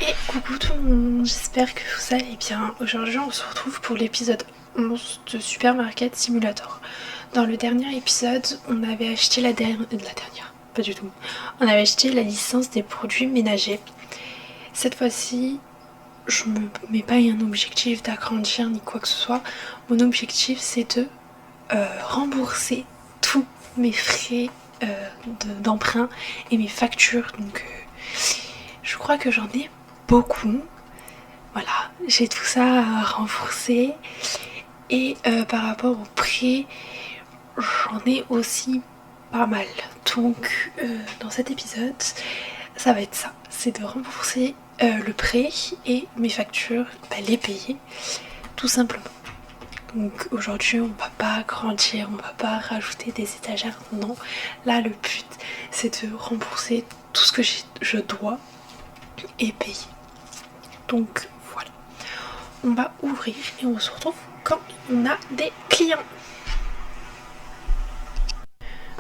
Et coucou tout le monde, j'espère que vous allez bien. Aujourd'hui on se retrouve pour l'épisode 11 de Supermarket Simulator. Dans le dernier épisode, on avait acheté la dernière... Pas du tout. On avait acheté la licence des produits ménagers. Cette fois-ci, je me mets pas un objectif d'agrandir ni quoi que ce soit. Mon objectif c'est de rembourser tous mes frais d'emprunt et mes factures. Donc je crois que j'en ai beaucoup. Voilà, j'ai tout ça à renforcer. Et par rapport au prix, j'en ai aussi pas mal. Donc dans cet épisode, ça va être ça. C'est de rembourser le prêt et mes factures, les payer tout simplement. Donc aujourd'hui on va pas grandir, on va pas rajouter des étagères, non. Là le but c'est de rembourser tout ce que je dois et payer. Donc voilà. On va ouvrir et on se retrouve quand on a des clients.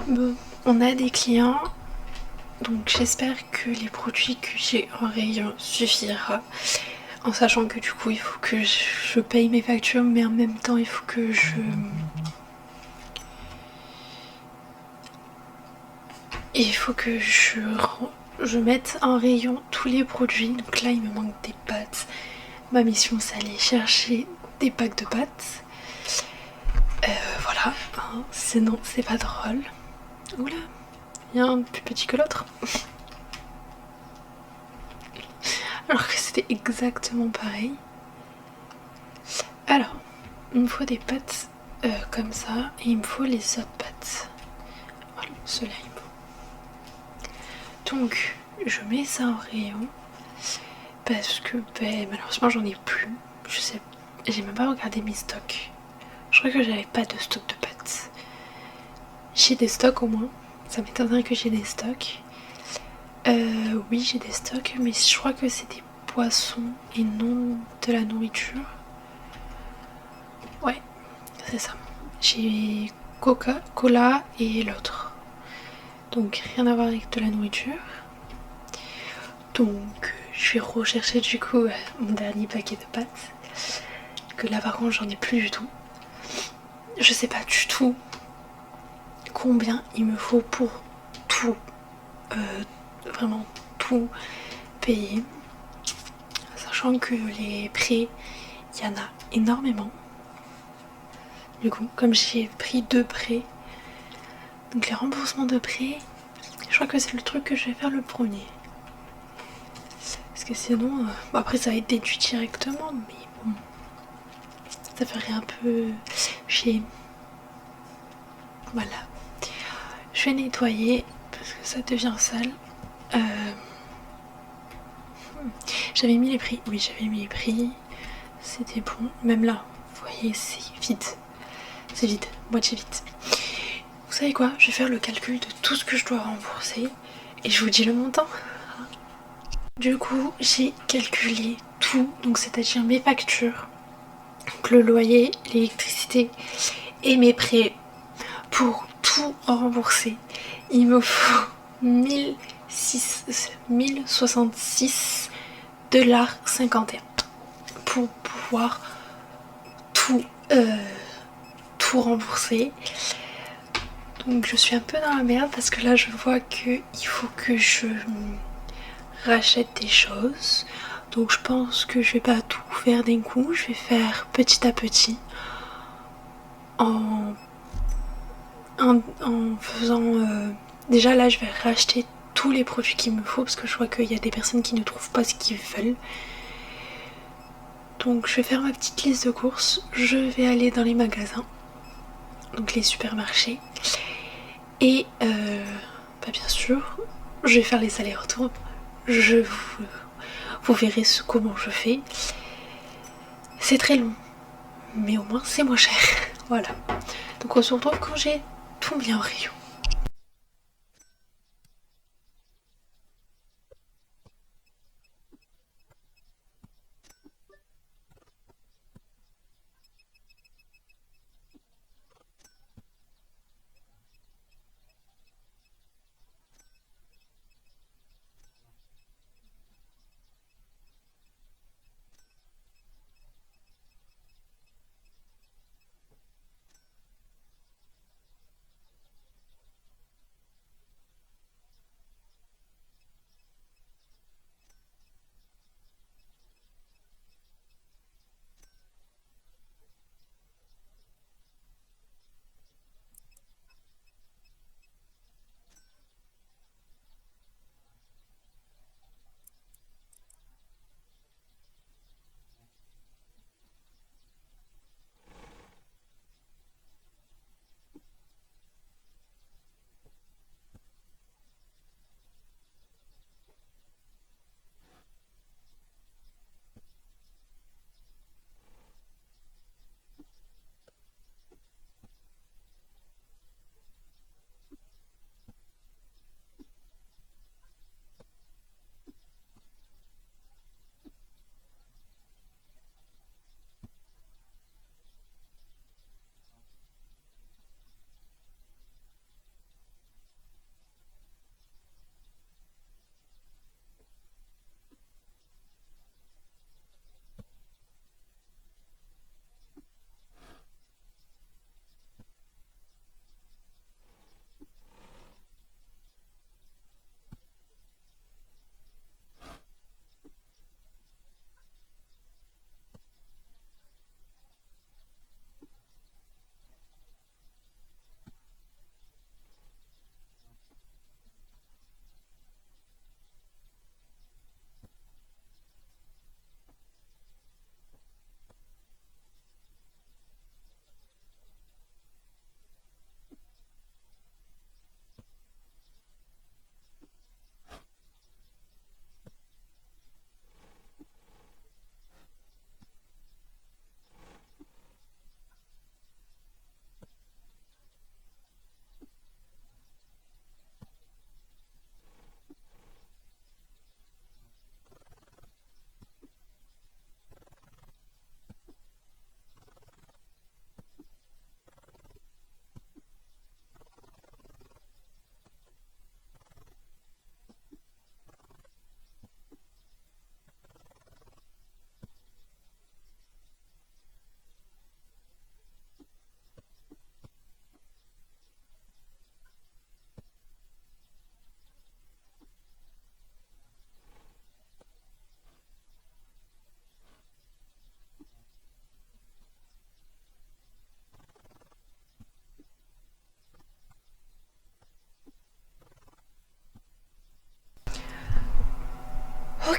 Bon, on a des clients, donc j'espère que les produits que j'ai en rayon suffira. En sachant que du coup il faut que je paye mes factures, mais en même temps il faut que je mette en rayon tous les produits. Donc là il me manque des pâtes. Ma mission c'est aller chercher des packs de pâtes. Voilà, hein, sinon c'est pas drôle. Oula, il y a un plus petit que l'autre. Alors que c'était exactement pareil. Alors, il me faut des pâtes comme ça, et il me faut les autres pâtes. Voilà, ceux-là il me faut. Donc, je mets ça en rayon, parce que malheureusement j'en ai plus. Je sais, j'ai même pas regardé mes stocks. Je crois que j'avais pas de stock de pâtes. J'ai des stocks au moins, ça m'étonnerait que j'ai des stocks. Oui, j'ai des stocks, mais je crois que c'est des poissons et non de la nourriture. Ouais, c'est ça. J'ai Coca-Cola et l'autre. Donc rien à voir avec de la nourriture. Donc je vais rechercher du coup mon dernier paquet de pâtes. Que là par contre j'en ai plus du tout. Je sais pas du tout combien il me faut pour tout. Vraiment tout payer. Sachant que les prêts, il y en a énormément. Du coup, comme j'ai pris 2 prêts, donc les remboursements de prêts, je crois que c'est le truc que je vais faire le premier. Parce que sinon, après ça va être déduit directement, mais bon, ça ferait un peu chier. Voilà. Je vais nettoyer parce que ça devient sale. J'avais mis les prix, oui j'avais mis les prix, c'était bon. Même là, vous voyez c'est vide. C'est vide, moitié vide. Vous savez quoi, je vais faire le calcul de tout ce que je dois rembourser et je vous dis le montant. Du coup, j'ai calculé tout, donc c'est-à-dire mes factures, donc le loyer, l'électricité et mes prêts. Pour tout rembourser, il me faut 1066,51$ pour pouvoir tout, tout rembourser. Donc je suis un peu dans la merde parce que là je vois qu'il faut que je rachète des choses. Donc je pense que je vais pas tout faire d'un coup, je vais faire petit à petit en faisant... déjà là je vais racheter tous les produits qu'il me faut parce que je vois qu'il y a des personnes qui ne trouvent pas ce qu'ils veulent. Donc je vais faire ma petite liste de courses, je vais aller dans les magasins, donc les supermarchés, et bien sûr je vais faire les allers-retours. Vous verrez comment je fais. C'est très long, mais au moins c'est moins cher. Voilà. Donc on se retrouve quand j'ai tout mis en rayon.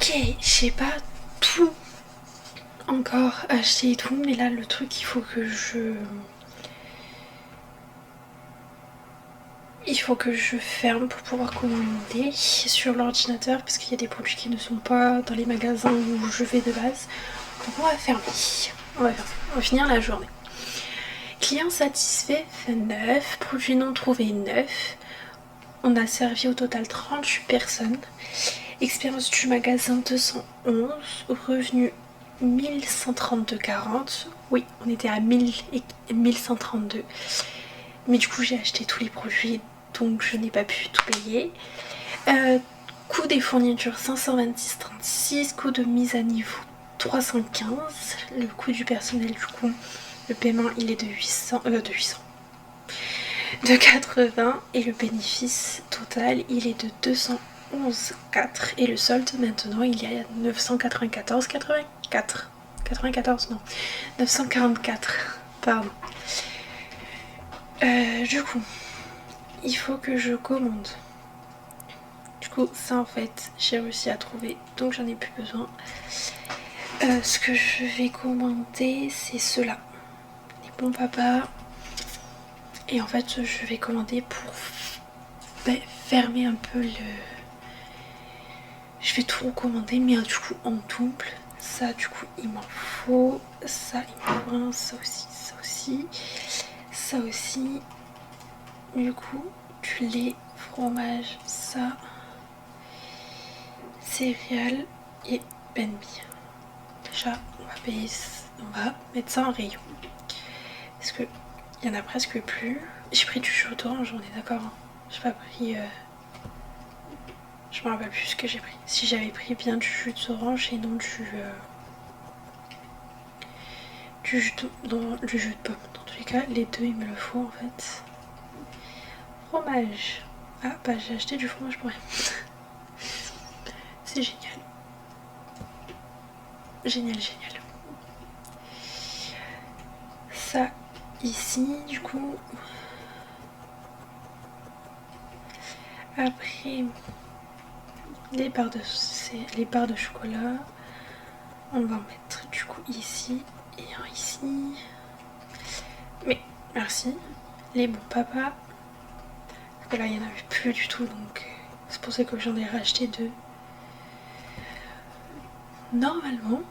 Ok, j'ai pas tout encore acheté et tout, mais là le truc il faut que je ferme pour pouvoir commander sur l'ordinateur parce qu'il y a des produits qui ne sont pas dans les magasins où je vais de base. Donc on va fermer. On va finir la journée. Client satisfait 9, produit non trouvé 9. On a servi au total 38 personnes. Expérience du magasin 211. Revenu 1132,40. Oui, on était à 1000 et 1132. Mais du coup, j'ai acheté tous les produits, donc je n'ai pas pu tout payer. Coût des fournitures 526,36. Coût de mise à niveau 315. Le coût du personnel, du coup, le paiement, il est de 80. Et le bénéfice total, il est de 211,4. Et le solde, maintenant, il est à 944. Pardon. Du coup, il faut que je commande. Du coup, ça en fait, j'ai réussi à trouver, donc j'en ai plus besoin. Ce que je vais commander, c'est cela. Les bons papas. Et en fait, je vais commander pour fermer un peu le... Je vais tout recommander, mais du coup en double. Ça, du coup, il m'en faut. Ça, il m'en faut un. Ça aussi, ça aussi. Ça aussi. Du coup, du lait, fromage, ça. Céréales et benmi. Déjà, on va mettre ça en rayon. Parce que il y en a presque plus. J'ai pris du jus d'orange, on est d'accord. Hein. J'ai pas pris... Je me rappelle plus ce que j'ai pris. Si j'avais pris bien du jus d'orange et non du jus de pomme. Dans tous les cas, les deux, il me le faut en fait. Fromage. Ah, bah j'ai acheté du fromage pour rien. C'est génial. Génial. Ça, ici, du coup. Après, les barres de chocolat. On va en mettre du coup ici et ici. Mais merci. Les bons papas. Parce que là, il n'y en avait plus du tout, donc c'est pour ça que j'en ai racheté 2. Normalement,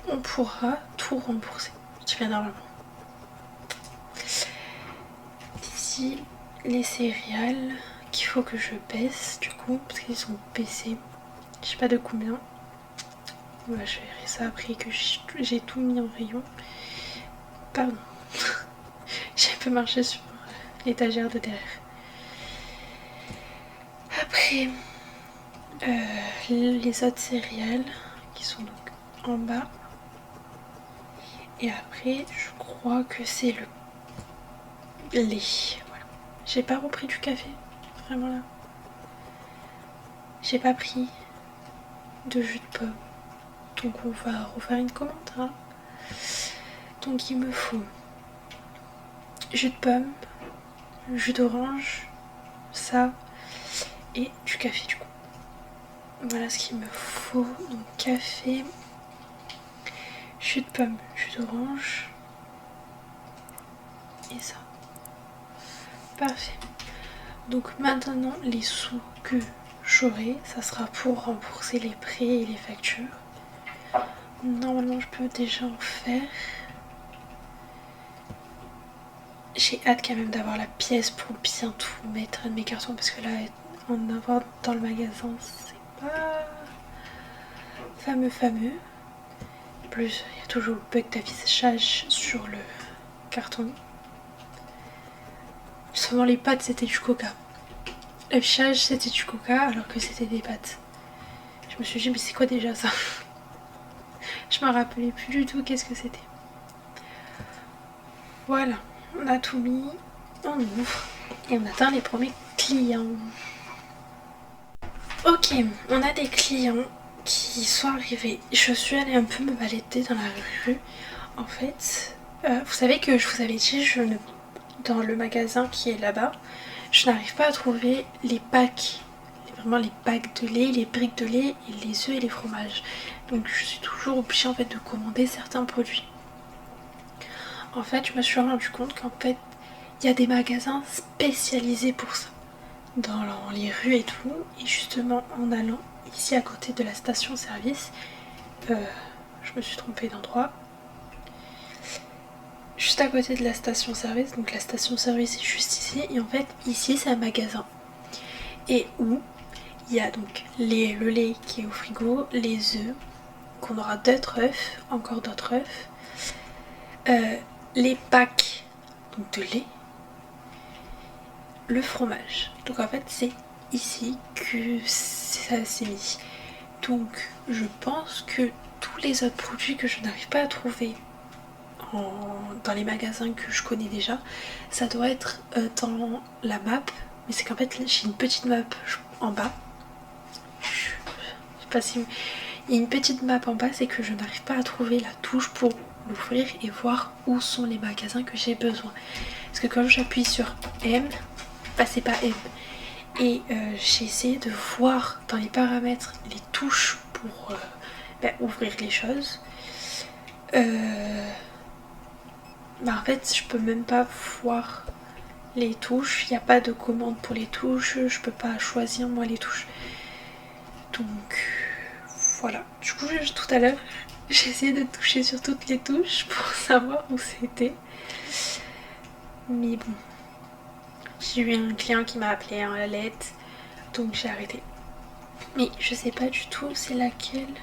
on pourra tout rembourser. Je dis bien normalement. Ici, les céréales qu'il faut que je baisse du coup, parce qu'ils sont baissés. Je sais pas de combien. Voilà, je verrai ça après que j'ai tout mis en rayon. Pardon. J'ai un peu marché sur l'étagère de derrière. Après, les autres céréales qui sont donc en bas. Et après, je crois que c'est le lait. Voilà. J'ai pas repris du café. Vraiment là. J'ai pas pris de jus de pomme. Donc on va refaire une commande. Hein. Donc il me faut jus de pomme, jus d'orange, ça et du café du coup. Voilà ce qu'il me faut. Donc café, jus de pomme, jus d'orange et ça. Parfait. Donc maintenant les sous que j'aurai, ça sera pour rembourser les prêts et les factures. Normalement je peux déjà en faire. J'ai hâte quand même d'avoir la pièce pour bien tout mettre de mes cartons parce que là en avoir dans le magasin c'est pas fameux. En plus il y a toujours le bug d'affichage sur le carton. Seulement les pâtes c'était du coca. L'affichage c'était du coca alors que c'était des pâtes. Je me suis dit mais c'est quoi déjà ça? Je me rappelais plus du tout qu'est-ce que c'était. Voilà, on a tout mis, on ouvre et on attend les premiers clients. Ok, on a des clients qui sont arrivés. Je suis allée un peu me balader dans la rue. En fait, vous savez que je vous avais dit, dans le magasin qui est là-bas, je n'arrive pas à trouver les packs, vraiment les packs de lait, les briques de lait, et les œufs et les fromages. Donc je suis toujours obligée en fait de commander certains produits. En fait, je me suis rendu compte qu'en fait, il y a des magasins spécialisés pour ça, dans les rues et tout. Et justement, en allant ici à côté de la station-service, je me suis trompée d'endroit. Juste à côté de la station-service, donc la station-service est juste ici. Et en fait, ici, c'est un magasin. Et où il y a donc le lait qui est au frigo, les œufs, qu'on aura d'autres œufs, encore d'autres œufs, les packs donc de lait, le fromage. Donc en fait c'est ici que ça s'est mis. Donc je pense que tous les autres produits que je n'arrive pas à trouver dans les magasins que je connais déjà, ça doit être dans la map. Mais c'est qu'en fait j'ai une petite map en bas. Je sais pas si... Il y a une petite map en bas, c'est que je n'arrive pas à trouver la touche pour l'ouvrir et voir où sont les magasins que j'ai besoin. Parce que quand j'appuie sur M, bah c'est pas M. Et j'ai essayé de voir dans les paramètres les touches pour ouvrir les choses. Bah en fait je peux même pas voir les touches, il n'y a pas de commande pour les touches, je peux pas choisir moi les touches. Donc voilà, du coup tout à l'heure j'ai essayé de toucher sur toutes les touches pour savoir où c'était. Mais bon, j'ai eu un client qui m'a appelé à l'aide, donc j'ai arrêté. Mais je sais pas du tout c'est laquelle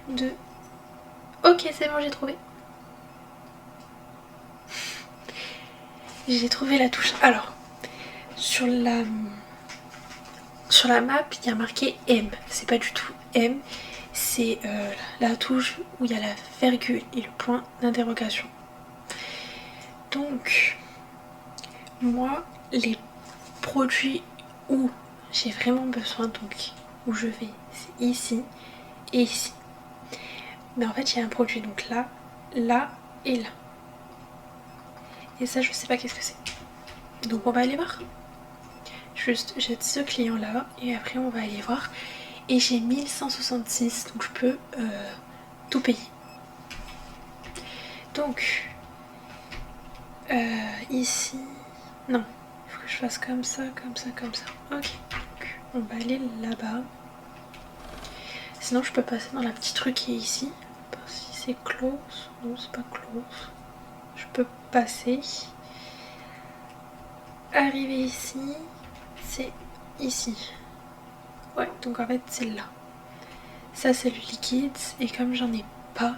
de... Ok, c'est bon, j'ai trouvé. J'ai trouvé la touche. Alors, sur la map, il y a marqué M. C'est pas du tout M. C'est la touche où il y a la virgule et le point d'interrogation. Donc, moi, les produits où j'ai vraiment besoin, donc où je vais, c'est ici et ici. Mais en fait, il y a un produit donc là, là et là. Et ça, je sais pas qu'est-ce que c'est. Donc, on va aller voir. Juste, j'ai ce client là et après, on va aller voir. Et j'ai 1166, donc je peux tout payer. Donc, ici, non, il faut que je fasse comme ça, comme ça, comme ça. Ok, donc on va aller là-bas. Sinon, je peux passer dans la petite rue qui est ici. Si c'est close, non, c'est pas close. Je peux passer. Arriver ici, c'est ici. Ouais, donc en fait, c'est là. Ça, c'est le liquide, et comme j'en ai pas,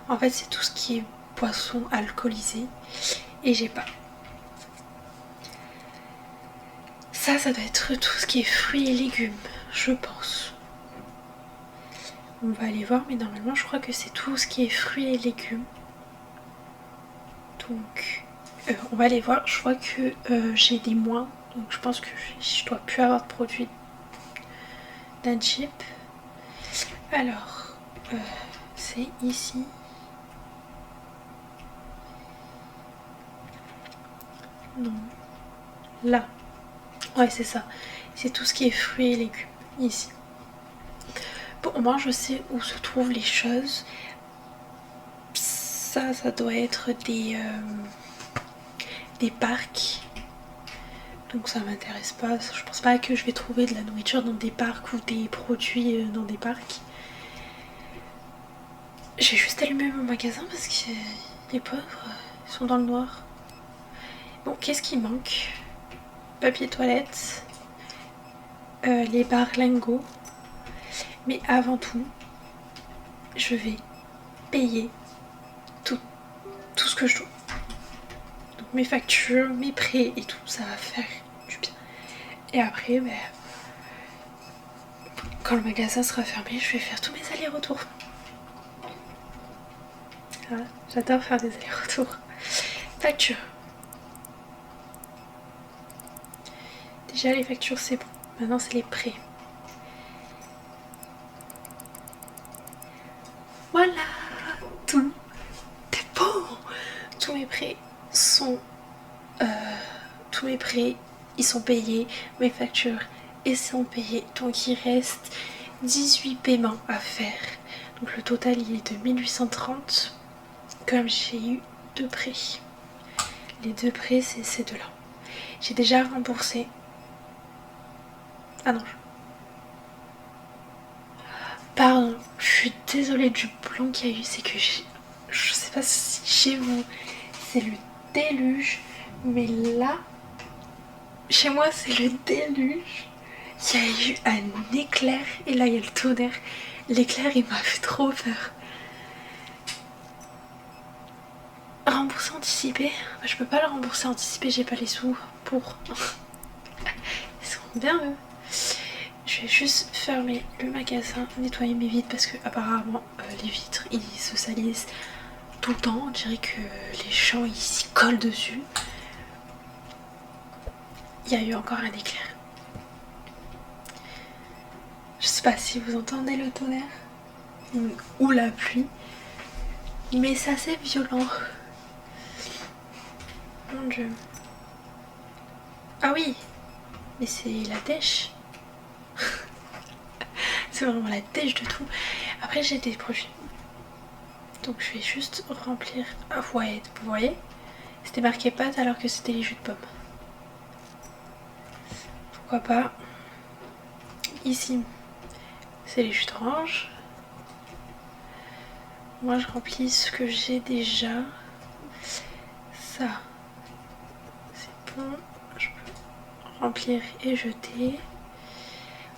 en fait, c'est tout ce qui est boisson alcoolisée, et j'ai pas. Ça doit être tout ce qui est fruits et légumes, je pense. On va aller voir, mais normalement, je crois que c'est tout ce qui est fruits et légumes. Donc, on va aller voir. Je vois que j'ai des moins, donc je pense que je dois plus avoir de produits d'un chip. Alors, c'est ici. Non. Là. Ouais, c'est ça. C'est tout ce qui est fruits et légumes. Ici. Bon, au moins, je sais où se trouvent les choses. Ça doit être des parcs. Donc ça m'intéresse pas. Je pense pas que je vais trouver de la nourriture dans des parcs ou des produits dans des parcs. J'ai juste allumé mon magasin parce que les pauvres, ils sont dans le noir. Bon, qu'est-ce qui manque? Papier toilette, les barres lingots. Mais avant tout, je vais payer tout ce que je dois. Donc mes factures, mes prêts et tout, ça va faire du bien. Et après, quand le magasin sera fermé, je vais faire tous mes allers-retours. Ah, j'adore faire des allers-retours. Facture. Déjà les factures c'est bon. Maintenant c'est les prêts. Voilà, tout est bon. Tous mes prêts sont... tous mes prêts, ils sont payés. Mes factures et sont payés. Donc il reste 18 paiements à faire. Donc le total il est de 1830 comme j'ai eu 2 prêts. Les 2 prêts c'est ces deux-là. J'ai déjà remboursé. Ah non. Pardon, je suis désolée du blanc qu'il y a eu. C'est que je sais pas si chez vous c'est le déluge. Mais là, chez moi c'est le déluge. Il y a eu un éclair et là il y a le tonnerre. L'éclair il m'a fait trop peur. Rembourser anticipé, je peux pas le rembourser anticipé, j'ai pas les sous pour. Ils sont bien eux. Je vais juste fermer le magasin, nettoyer mes vitres parce que apparemment les vitres ils se salissent tout le temps. On dirait que les champs ils s'y collent dessus. Il y a eu encore un éclair. Je sais pas si vous entendez le tonnerre ou la pluie, mais c'est assez violent. Mon dieu. Ah oui, mais c'est la dèche. C'est vraiment la dèche de tout. Après j'ai des produits. Donc je vais juste remplir. Ah ouais, vous voyez, c'était marqué pâte alors que c'était les jus de pomme. Pourquoi pas. Ici, c'est les jus d'orange. Moi je remplis ce que j'ai déjà. Ça, c'est bon. Je peux remplir et jeter.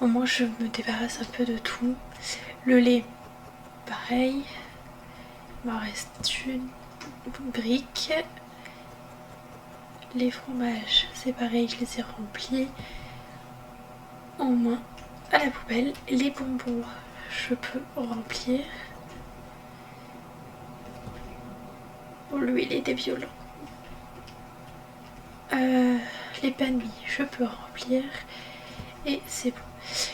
Au moins je me débarrasse un peu de tout. Le lait, pareil. Il m'en reste une brique. Les fromages, c'est pareil, je les ai remplis. Au moins à la poubelle. Les bonbons, je peux remplir. Oh, lui il était violent. Les pannis, je peux remplir. Et c'est bon.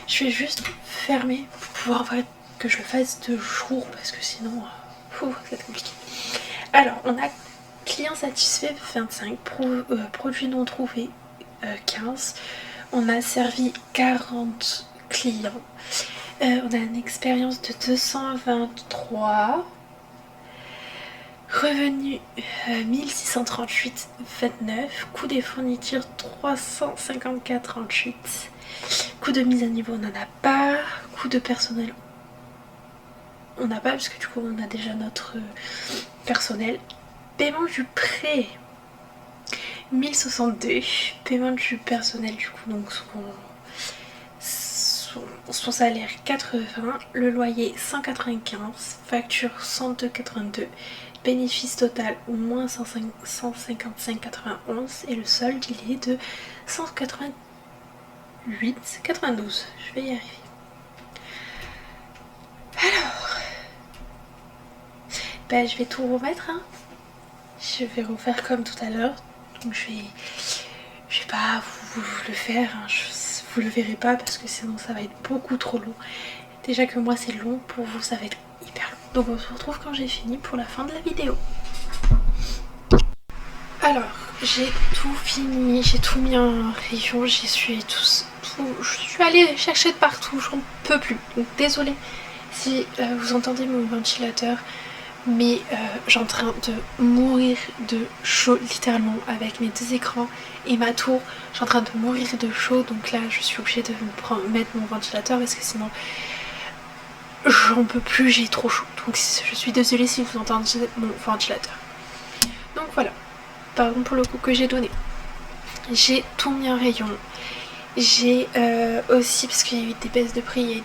Je vais juste fermer pour pouvoir que je le fasse de jour parce que sinon c'est compliqué. Alors on a client satisfait 25, produits non trouvés 15, on a servi 40 clients, on a une expérience de 223, revenu 1638,29, coût des fournitures 354,38, coût de mise à niveau on n'en a pas, coût de personnel on n'a pas parce que du coup on a déjà notre personnel. Paiement du prêt 1062, paiement du personnel du coup donc son salaire 80, le loyer 195, facture 102,82, bénéfice total au moins 155,91 et le solde il est de 188,92. Je vais y arriver. Alors, ben, je vais tout remettre. Hein. Je vais refaire comme tout à l'heure. Donc je vais pas vous le faire. Hein. Vous le verrez pas parce que sinon ça va être beaucoup trop long. Déjà que moi c'est long, pour vous ça va être hyper long. Donc on se retrouve quand j'ai fini pour la fin de la vidéo. Alors, j'ai tout fini, j'ai tout mis en rayon, j'y suis tout, je suis allée chercher de partout, j'en peux plus. Donc désolée si vous entendez mon ventilateur, mais j'ai en train de mourir de chaud littéralement avec mes deux écrans et ma tour. Je suis en train de mourir de chaud, donc là je suis obligée de mettre mon ventilateur parce que sinon j'en peux plus, j'ai trop chaud. Donc je suis désolée si vous entendez mon ventilateur. Donc voilà, pardon pour le coup que j'ai donné. J'ai tout mis en rayon. J'ai aussi, parce qu'il y a eu des baisses de prix, il y a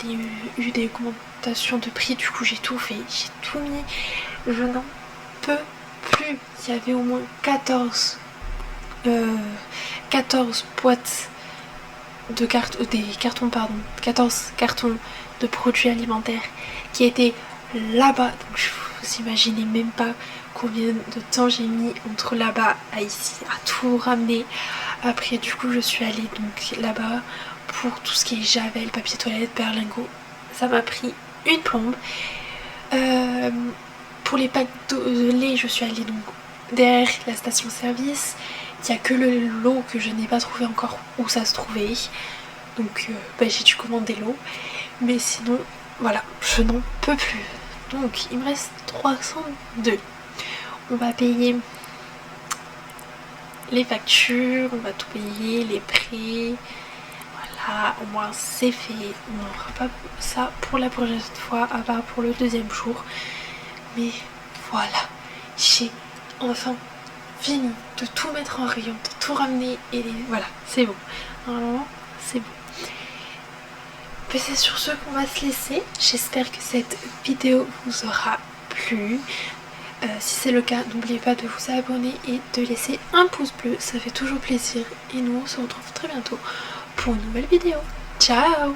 eu des augmentations de prix, du coup j'ai tout fait, j'ai tout mis. Je n'en peux plus. Il y avait au moins 14 boîtes de des cartons, pardon, 14 cartons de produits alimentaires qui étaient là-bas. Donc vous imaginez même pas combien de temps j'ai mis entre là-bas à ici à tout ramener. Après du coup je suis allée donc là-bas pour tout ce qui est javel, papier toilette, berlingot. Ça m'a pris une plombe. Pour les packs de lait je suis allée donc derrière la station service. Il n'y a que le lot que je n'ai pas trouvé encore où ça se trouvait. Donc j'ai dû commander l'eau. Mais sinon, voilà, je n'en peux plus. Donc il me reste 302. On va payer les factures, on va tout payer, les prix. Voilà, au moins c'est fait. On n'aura pas ça pour la prochaine fois, à part pour le deuxième jour. Mais voilà, j'ai enfin fini de tout mettre en rayon, de tout ramener et voilà, c'est bon. Normalement, c'est bon. C'est sur ce qu'on va se laisser. J'espère que cette vidéo vous aura plu. Si c'est le cas, n'oubliez pas de vous abonner et de laisser un pouce bleu, ça fait toujours plaisir. Et nous on se retrouve très bientôt pour une nouvelle vidéo. Ciao!